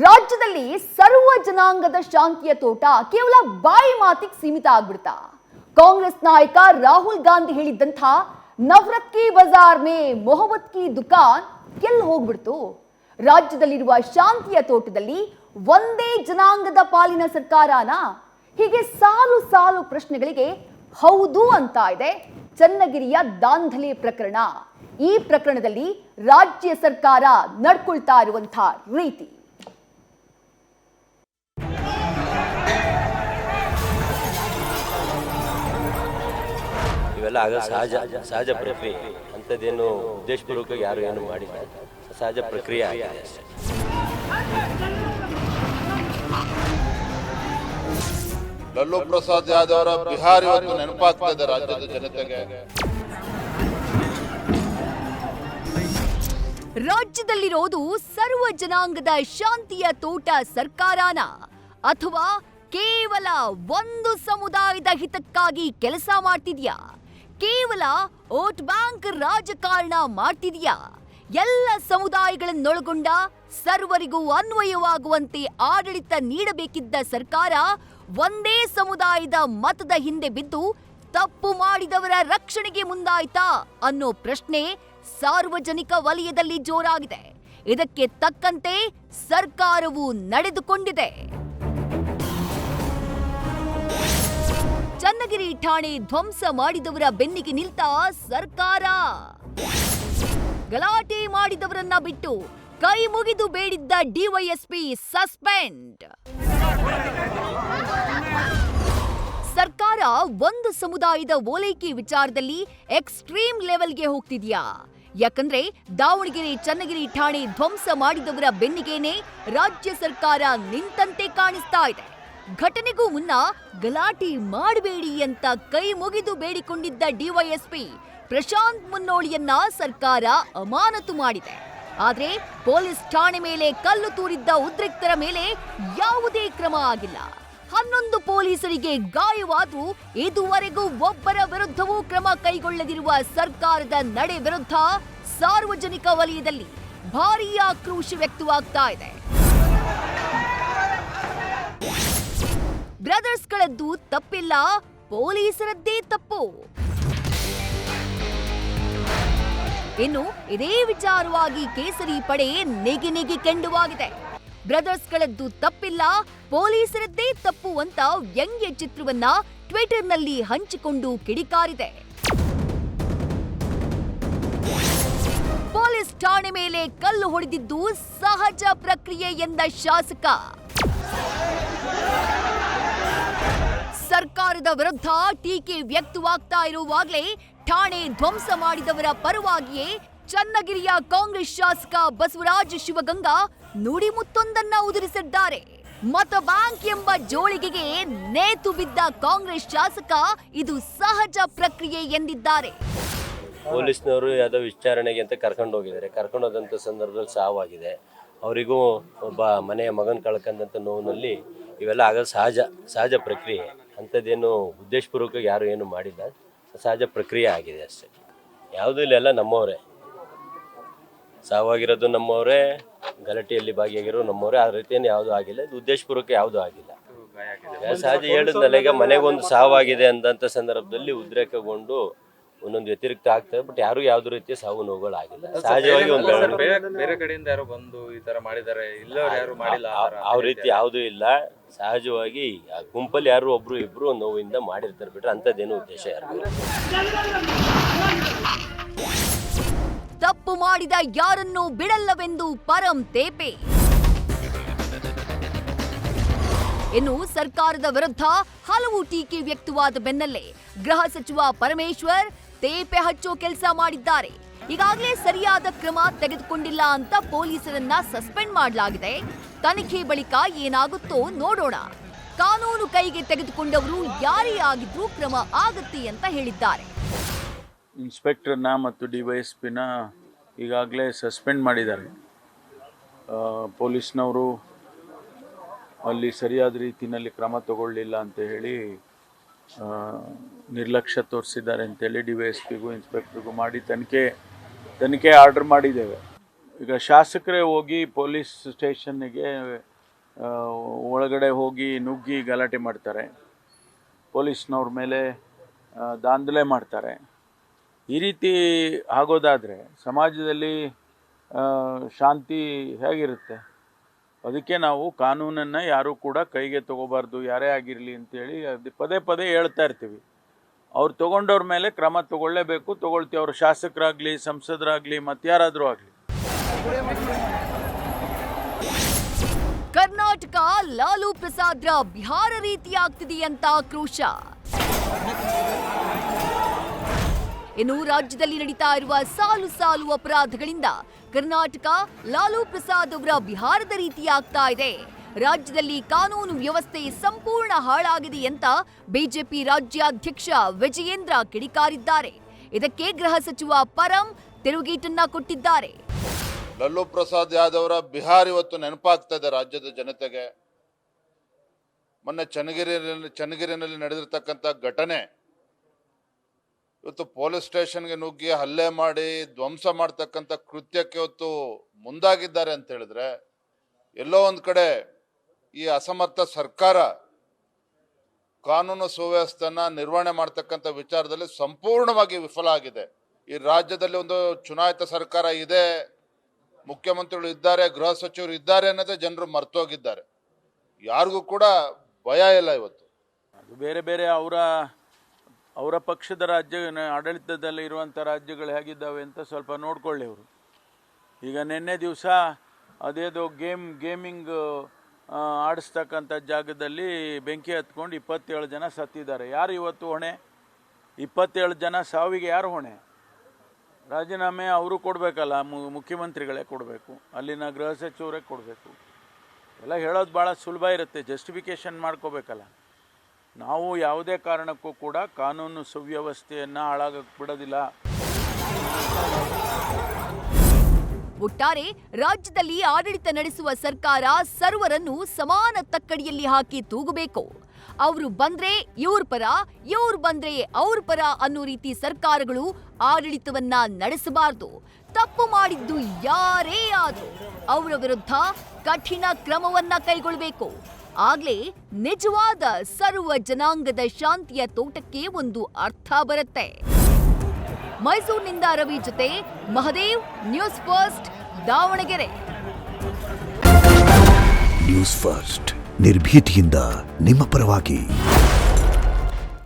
ರಾಜ್ಯದಲ್ಲಿ ಸರ್ವ ಜನಾಂಗದ ಶಾಂತಿಯ ತೋಟ ಕೇವಲ ಬಾಯಿ ಮಾತಿಗೆ ಸೀಮಿತ ಆಗ್ಬಿಡ್ತಾ? ಕಾಂಗ್ರೆಸ್ ನಾಯಕ ರಾಹುಲ್ ಗಾಂಧಿ ಹೇಳಿದ್ದಂಥ ನಫರತ್ ಕಿ ಬಜಾರ್ ಮೇ ಮೊಹಬ್ಬತ್ ಕಿ ದುಕಾನ್ ಎಲ್ಲಿ ಹೋಗ್ಬಿಡ್ತು? ರಾಜ್ಯದಲ್ಲಿರುವ ಶಾಂತಿಯ ತೋಟದಲ್ಲಿ ಒಂದೇ ಜನಾಂಗದ ಪಾಲಿನ ಸರ್ಕಾರನಾ? ಹೀಗೆ ಸಾಲು ಸಾಲು ಪ್ರಶ್ನೆಗಳಿಗೆ ಹೌದು ಅಂತ ಇದೆ ಚನ್ನಗಿರಿಯ ದಾಂಧಲೆ ಪ್ರಕರಣ. ಈ ಪ್ರಕರಣದಲ್ಲಿ ರಾಜ್ಯ ಸರ್ಕಾರ ನಡ್ಕೊಳ್ತಾ ಇರುವಂತಹ ರೀತಿ ಇವೆಲ್ಲ ಆಗ ಸಹಜ ಪ್ರಕ್ರಿಯೆ. ಅಂಥದ್ದೇನು ಉದ್ದೇಶಪೂರ್ವಕವಾಗಿ ಯಾರು ಏನು ಮಾಡಿಲ್ಲ, ಸಹಜ ಪ್ರಕ್ರಿಯೆ ಆಗಿದೆ ಅಷ್ಟೇ. ಲಲ್ಲೂ ಪ್ರಸಾದ್ ಯಾದವ್ ಅವರ ಬಿಹಾರ ಇವತ್ತು ನೆನಪಾಗ್ತಾ ಇದೆ ರಾಜ್ಯದ ಜನತೆಗೆ. ರಾಜ್ಯದಲ್ಲಿರೋದು ಸರ್ವ ಜನಾಂಗದ ಶಾಂತಿಯ ತೋಟ ಸರ್ಕಾರನ ಅಥವಾ ಕೇವಲ ಒಂದು ಸಮುದಾಯದ ಹಿತಕ್ಕಾಗಿ ಕೆಲಸ ಮಾಡ್ತಿದ್ಯಾ? ಕೇವಲ ವೋಟ್ ಬ್ಯಾಂಕ್ ರಾಜಕಾರಣ ಮಾಡ್ತಿದ್ಯಾ? ಎಲ್ಲ ಸಮುದಾಯಗಳನ್ನೊಳಗೊಂಡ ಸರ್ವರಿಗೂ ಅನ್ವಯವಾಗುವಂತೆ ಆಡಳಿತ ನೀಡಬೇಕಿದ್ದ ಸರ್ಕಾರ ಒಂದೇ ಸಮುದಾಯದ ಮತದ ಹಿಂದೆ ಬಿದ್ದು ತಪ್ಪು ಮಾಡಿದವರ ರಕ್ಷಣೆಗೆ ಮುಂದಾಯ್ತಾ ಅನ್ನೋ ಪ್ರಶ್ನೆ ಸಾರ್ವಜನಿಕ ವಲಯದಲ್ಲಿ ಜೋರಾಗಿದೆ. ಇದಕ್ಕೆ ತಕ್ಕಂತೆ ಸರ್ಕಾರವು ನಡೆದುಕೊಂಡಿದೆ. ಚನ್ನಗಿರಿ ಠಾಣೆ ಧ್ವಂಸ ಮಾಡಿದವರ ಬೆನ್ನಿಗೆ ನಿಲ್ತ ಸರ್ಕಾರ. ಗಲಾಟೆ ಮಾಡಿದವರನ್ನ ಬಿಟ್ಟು ಕೈ ಮುಗಿದು ಬೇಡಿದ್ದ ಡಿವೈಎಸ್ಪಿ ಸಸ್ಪೆಂಡ್. ಸರ್ಕಾರ ಒಂದು ಸಮುದಾಯದ ಓಲೈಕೆ ವಿಚಾರದಲ್ಲಿ ಎಕ್ಸ್ಟ್ರೀಮ್ ಲೆವೆಲ್ಗೆ ಹೋಗ್ತಿದ್ಯಾ? ಯಾಕಂದ್ರೆ ದಾವಣಗೆರೆ ಚನ್ನಗಿರಿ ಠಾಣೆ ಧ್ವಂಸ ಮಾಡಿದವರ ಬೆನ್ನಿಗೇನೆ ರಾಜ್ಯ ಸರ್ಕಾರ ನಿಂತಂತೆ ಕಾಣಿಸ್ತಾ ಇದೆ. ಘಟನೆಗೂ ಮುನ್ನ ಗಲಾಟೆ ಮಾಡಬೇಡಿ ಅಂತ ಕೈ ಮುಗಿದು ಬೇಡಿಕೊಂಡಿದ್ದ ಡಿವೈಎಸ್ಪಿ ಪ್ರಶಾಂತ್ ಮುನ್ನೋಳಿಯನ್ನ ಸರ್ಕಾರ ಅಮಾನತು ಮಾಡಿದೆ. ಆದ್ರೆ ಪೊಲೀಸ್ ಠಾಣೆ ಮೇಲೆ ಕಲ್ಲು ತೂರಿದ್ದ ಉದ್ರಿಕ್ತರ ಮೇಲೆ ಯಾವುದೇ ಕ್ರಮ ಆಗಿಲ್ಲ. 11 ಪೊಲೀಸರಿಗೆ ಗಾಯವಾದರೂ ಇದುವರೆಗೂ ಒಬ್ಬರ ವಿರುದ್ಧವೂ ಕ್ರಮ ಕೈಗೊಳ್ಳದಿರುವ ಸರ್ಕಾರದ ನಡೆ ವಿರುದ್ಧ ಸಾರ್ವಜನಿಕ ವಲಯದಲ್ಲಿ ಭಾರೀ ಆಕ್ರೋಶ ವ್ಯಕ್ತವಾಗ್ತಾ ಇದೆ. ಬ್ರದರ್ಸ್ಗಳದ್ದು ತಪ್ಪಿಲ್ಲ, ಪೊಲೀಸರದ್ದೇ ತಪ್ಪು. ಇನ್ನು ಇದೇ ವಿಚಾರವಾಗಿ ಕೇಸರಿ ಪಡೆ ನೆಗಿ ಕೆಂಡುವಾಗಿದೆ. ಬ್ರದರ್ಸ್ಗಳದ್ದು ತಪ್ಪಿಲ್ಲ, ಪೊಲೀಸರದ್ದೇ ತಪ್ಪು ಅಂತ ವ್ಯಂಗ್ಯ ಚಿತ್ರವನ್ನ ಟ್ವಿಟರ್ನಲ್ಲಿ ಹಂಚಿಕೊಂಡು ಕಿಡಿಕಾರಿದೆ. ಪೊಲೀಸ್ ಠಾಣೆ ಮೇಲೆ ಕಲ್ಲು ಹೊಡೆದಿದ್ದು ಸಹಜ ಪ್ರಕ್ರಿಯೆ ಎಂದ ಶಾಸಕ. ಸರ್ಕಾರದ ವಿರುದ್ಧ ಟೀಕೆ ವ್ಯಕ್ತವಾಗ್ತಾ ಇರುವಾಗಲೇ ಠಾಣೆ ಧ್ವಂಸ ಮಾಡಿದವರ ಪರವಾಗಿಯೇ ಚನ್ನಗಿರಿಯ ಕಾಂಗ್ರೆಸ್ ಶಾಸಕ ಬಸವರಾಜ ಶಿವಗಂಗಾ ನುಡಿಮುತ್ತೊಂದನ್ನ ಉದುರಿಸಿದ್ದಾರೆ. ಮತ ಬ್ಯಾಂಕ್ ಎಂಬ ಜೋಳಿಗೆಗೆ ನೇತು ಬಿದ್ದ ಕಾಂಗ್ರೆಸ್ ಶಾಸಕ ಇದು ಸಹಜ ಪ್ರಕ್ರಿಯೆ ಎಂದಿದ್ದಾರೆ. ಪೊಲೀಸ್ನವರು ಯಾವುದೋ ವಿಚಾರಣೆಗೆ ಅಂತ ಕರ್ಕೊಂಡು ಹೋಗಿದ್ದಾರೆ. ಕರ್ಕೊಂಡು ಹೋದಂಥ ಸಂದರ್ಭದಲ್ಲಿ ಸಾವಾಗಿದೆ. ಅವರಿಗೂ ಒಬ್ಬ ಮನೆಯ ಮಗನ ಕಳ್ಕೊಂಡಂಥ ನೋವಿನಲ್ಲಿ ಇವೆಲ್ಲ ಆಗೋದು ಸಹಜ ಪ್ರಕ್ರಿಯೆ. ಅಂಥದ್ದೇನು ಉದ್ದೇಶಪೂರ್ವಕವಾಗಿ ಯಾರು ಏನು ಮಾಡಿಲ್ಲ, ಸಹಜ ಪ್ರಕ್ರಿಯೆ ಆಗಿದೆ ಅಷ್ಟೇ. ಯಾವುದೂ ಇಲ್ಲೆಲ್ಲ ನಮ್ಮವರೇ, ಸಾವಾಗಿರೋದು ನಮ್ಮವರೇ, ಗಲಾಟೆಯಲ್ಲಿ ಭಾಗಿಯಾಗಿರೋದು ನಮ್ಮವರೇ. ಆ ರೀತಿಯನ್ನು ಯಾವುದೂ ಆಗಿಲ್ಲ, ಇದು ಉದ್ದೇಶಪೂರ್ವಕ ಯಾವುದೂ ಆಗಿಲ್ಲ. ಸಹಜ ಹೇಳಿದ್ನಲ್ಲ, ಈಗ ಮನೆಗೊಂದು ಸಾವಾಗಿದೆ ಅಂದಂಥ ಸಂದರ್ಭದಲ್ಲಿ ಉದ್ರೇಕಗೊಂಡು ಒಂದೊಂದು ವ್ಯತಿರಿಕ್ತ ಆಗ್ತದೆ. ಬಟ್ ಯಾರು ಯಾವುದೇ ರೀತಿಯ ಸಾವು ನೋವುಗಳು ಆಗಿಲ್ಲ. ಸಹಜವಾಗಿ ಒಂದು ಬೇರೆ ಕಡೆಯಿಂದ ಯಾರು ಬಂದು ಈ ತರ ಮಾಡಿದ್ದಾರೆ, ಇಲ್ಲ ಯಾರು ಮಾಡಿಲ್ಲ, ಆ ರೀತಿ ಯಾವುದೂ ಇಲ್ಲ. ಸಹಜವಾಗಿ ಆ ಗುಂಪಲ್ಲಿ ಯಾರು ಒಬ್ರು ಇಬ್ರು ನೋವಿಂದ ಮಾಡಿರ್ತಾರೆ ಬಿಟ್ರೆ ಅಂಥದ್ದೇನು ಉದ್ದೇಶ ಯಾರು. ತಪ್ಪು ಮಾಡಿದ ಯಾರನ್ನೂ ಬಿಡಲ್ಲವೆಂದು ಪರಂ ತೇಪೆ. ಇನ್ನು ಸರ್ಕಾರದ ವಿರುದ್ಧ ಹಲವು ಟೀಕೆ ವ್ಯಕ್ತವಾದ ಬೆನ್ನಲ್ಲೇ ಗೃಹ ಸಚಿವ ಪರಮೇಶ್ವರ್ ತೇಪೆ ಹಚ್ಚೋ ಕೆಲಸ ಮಾಡಿದ್ದಾರೆ. ಈಗಾಗಲೇ ಸರಿಯಾದ ಕ್ರಮ ತೆಗೆದುಕೊಂಡಿಲ್ಲ ಅಂತ ಪೊಲೀಸರನ್ನ ಸಸ್ಪೆಂಡ್ ಮಾಡಲಾಗಿದೆ. ತನಿಖೆ ಬಳಿಕ ಏನಾಗುತ್ತೋ ನೋಡೋಣ. ಕಾನೂನು ಕೈಗೆ ತೆಗೆದುಕೊಂಡವರು ಯಾರೇ ಆಗಿದ್ರೂ ಕ್ರಮ ಆಗುತ್ತೆ ಅಂತ ಹೇಳಿದ್ದಾರೆ. ಇನ್ಸ್ಪೆಕ್ಟರ್ನ ಮತ್ತು ಡಿವೈಎಸ್ಪಿನ ಈಗಾಗಲೇ ಸಸ್ಪೆಂಡ್ ಮಾಡಿದ್ದಾರೆ. ಪೊಲೀಸ್ನವರು ಅಲ್ಲಿ ಸರಿಯಾದ ರೀತಿಯಲ್ಲಿ ಕ್ರಮ ತಗೊಳ್ಳಿಲ್ಲ ಅಂತ ಹೇಳಿ ನಿರ್ಲಕ್ಷ್ಯ ತೋರಿಸಿದ್ದಾರೆ ಅಂತೇಳಿ ಡಿವೈಎಸ್ಪಿಗೂ ಇನ್ಸ್ಪೆಕ್ಟರ್ಗೂ ಮಾಡಿ ತನಿಖೆ ಆರ್ಡರ್ ಮಾಡಿದ್ದೇವೆ. ಈಗ ಶಾಸಕರೇ ಹೋಗಿ ಪೊಲೀಸ್ ಸ್ಟೇಷನ್ನಿಗೆ ಒಳಗಡೆ ಹೋಗಿ ನುಗ್ಗಿ ಗಲಾಟೆ ಮಾಡ್ತಾರೆ, ಪೊಲೀಸ್ನವ್ರ ಮೇಲೆ ದಾಂಧಲೆ ಮಾಡ್ತಾರೆ. ಈ ರೀತಿ ಆಗೋದಾದರೆ ಸಮಾಜದಲ್ಲಿ ಶಾಂತಿ ಹೇಗಿರುತ್ತೆ? ಅದಕ್ಕೆ ನಾವು ಕಾನೂನನ್ನು ಯಾರೂ ಕೂಡ ಕೈಗೆ ತಗೋಬಾರ್ದು, ಯಾರೇ ಆಗಿರಲಿ ಅಂತೇಳಿ ಅದು ಪದೇ ಪದೇ ಹೇಳ್ತಾ ಇರ್ತೀವಿ. ಅವ್ರು ತೊಗೊಂಡವ್ರ ಮೇಲೆ ಕ್ರಮ ತಗೊಳ್ಳೇಬೇಕು, ತೊಗೊಳ್ತೀವಿ. ಅವರು ಶಾಸಕರಾಗಲಿ, ಸಂಸದರಾಗಲಿ, ಮತ್ತಾರಾದರೂ ಆಗಲಿ. ಕರ್ನಾಟಕ ಲಾಲು ಪ್ರಸಾದ್ರ ಬಿಹಾರ ರೀತಿಯಾಗ್ತಿದೆಯಂತ ಆಕ್ರೋಶ. ಇನ್ನು ರಾಜ್ಯದಲ್ಲಿ ನಡೀತಾ ಇರುವ ಸಾಲು ಸಾಲು ಅಪರಾಧಗಳಿಂದ ಕರ್ನಾಟಕ ಲಾಲು ಪ್ರಸಾದ್ ಅವರ ಬಿಹಾರದ ರೀತಿಯಾಗ್ತಾ ಇದೆ. ರಾಜ್ಯದಲ್ಲಿ ಕಾನೂನು ವ್ಯವಸ್ಥೆ ಸಂಪೂರ್ಣ ಹಾಳಾಗಿದೆ ಅಂತ ಬಿಜೆಪಿ ರಾಜ್ಯಾಧ್ಯಕ್ಷ ವಿಜಯೇಂದ್ರ ಕಿಡಿಕಾರಿದ್ದಾರೆ. ಇದಕ್ಕೆ ಗೃಹ ಸಚಿವ ಪರಂ ತಿರುಗೇಟನ್ನ ಕೊಟ್ಟಿದ್ದಾರೆ. ಲಲ್ಲೂ ಪ್ರಸಾದ್ ಯಾದವ್ ಅವರ ಬಿಹಾರ್ ಇವತ್ತು ನೆನಪಾಗ್ತಾ ಇದೆ ರಾಜ್ಯದ ಜನತೆಗೆ. ಮೊನ್ನೆ ಚನ್ನಗಿರಿನಲ್ಲಿ ನಡೆದಿರ್ತಕ್ಕಂಥ ಘಟನೆ, ಇವತ್ತು ಪೊಲೀಸ್ ಸ್ಟೇಷನ್ಗೆ ನುಗ್ಗಿ ಹಲ್ಲೆ ಮಾಡಿ ಧ್ವಂಸ ಮಾಡ್ತಕ್ಕಂಥ ಕೃತ್ಯಕ್ಕೆ ಇವತ್ತು ಮುಂದಾಗಿದ್ದಾರೆ ಅಂತ ಹೇಳಿದ್ರೆ, ಎಲ್ಲೋ ಒಂದು ಕಡೆ ಈ ಅಸಮರ್ಥ ಸರ್ಕಾರ ಕಾನೂನು ಸುವ್ಯವಸ್ಥೆನ ನಿರ್ವಹಣೆ ಮಾಡ್ತಕ್ಕಂಥ ವಿಚಾರದಲ್ಲಿ ಸಂಪೂರ್ಣವಾಗಿ ವಿಫಲ ಆಗಿದೆ. ಈ ರಾಜ್ಯದಲ್ಲಿ ಒಂದು ಚುನಾಯಿತ ಸರ್ಕಾರ ಇದೆ, ಮುಖ್ಯಮಂತ್ರಿಗಳು ಇದ್ದಾರೆ, ಗೃಹ ಸಚಿವರು ಇದ್ದಾರೆ ಅನ್ನೋದೇ ಜನರು ಮರ್ತೋಗಿದ್ದಾರೆ. ಯಾರಿಗೂ ಕೂಡ ಭಯ ಇಲ್ಲ ಇವತ್ತು. ಅದು ಬೇರೆ ಬೇರೆ ಅವರ ಪಕ್ಷದ ರಾಜ್ಯ ಆಡಳಿತದಲ್ಲಿ ಇರುವಂಥ ರಾಜ್ಯಗಳು ಹೇಗಿದ್ದಾವೆ ಅಂತ ಸ್ವಲ್ಪ ನೋಡ್ಕೊಳ್ಳಿ ಅವರು. ಈಗ ನಿನ್ನೆ ದಿವಸ ಅದೇದೋ ಗೇಮಿಂಗ್ ಆಡಿಸ್ತಕ್ಕಂಥ ಜಾಗದಲ್ಲಿ ಬೆಂಕಿ ಹತ್ಕೊಂಡು 27 ಜನ ಸತ್ತಿದ್ದಾರೆ. ಯಾರು ಇವತ್ತು ಹೊಣೆ? 27 ಜನ ಸಾವಿಗೆ ಯಾರು ಹೊಣೆ? ರಾಜೀನಾಮೆ ಅವರು ಕೊಡಬೇಕಲ್ಲ, ಮುಖ್ಯಮಂತ್ರಿಗಳೇ ಕೊಡಬೇಕು, ಅಲ್ಲಿನ ಗೃಹ ಸಚಿವರೇ ಕೊಡಬೇಕು. ಎಲ್ಲ ಹೇಳೋದು ಭಾಳ ಸುಲಭ ಇರುತ್ತೆ, ಜಸ್ಟಿಫಿಕೇಷನ್ ಮಾಡ್ಕೋಬೇಕಲ್ಲ. ನಾವು ಯಾವುದೇ ಕಾರಣಕ್ಕೂ ಕೂಡ ಕಾನೂನು ಸುವ್ಯವಸ್ಥೆಯನ್ನು ಹಾಳಾಗಕ್ಕೆ ಬಿಡೋದಿಲ್ಲ. ಒಟ್ಟಾರೆ ರಾಜ್ಯದಲ್ಲಿ ಆಡಳಿತ ನಡೆಸುವ ಸರ್ಕಾರ ಸರ್ವರನ್ನು ಸಮಾನ ತಕ್ಕಡಿಯಲ್ಲಿ ಹಾಕಿ ತೂಗಬೇಕು. ಅವರು ಬಂದ್ರೆ ಇವ್ರ ಪರ, ಇವ್ರು ಬಂದ್ರೆ ಅವ್ರ ಪರ ಅನ್ನೋ ರೀತಿ ಸರ್ಕಾರಗಳು ಆಡಳಿತವನ್ನ ನಡೆಸಬಾರದು. ತಪ್ಪು ಮಾಡಿದ್ದು ಯಾರೇ ಆದ್ರೂ ಅವರ ವಿರುದ್ಧ ಕಠಿಣ ಕ್ರಮವನ್ನ ಕೈಗೊಳ್ಳಬೇಕು. ಆಗ್ಲೇ ನಿಜವಾದ ಸರ್ವ ಜನಾಂಗದ ಶಾಂತಿಯ ತೋಟಕ್ಕೆ ಒಂದು ಅರ್ಥ ಬರುತ್ತೆ. ಮೈಸೂರಿನಿಂದ ರವಿ ಜೊತೆ Mahadev, news first, Davanagere. News first ನಿರ್ಭೀತಿಯಿಂದ ನಿಮ್ಮ ಪರವಾಗಿ.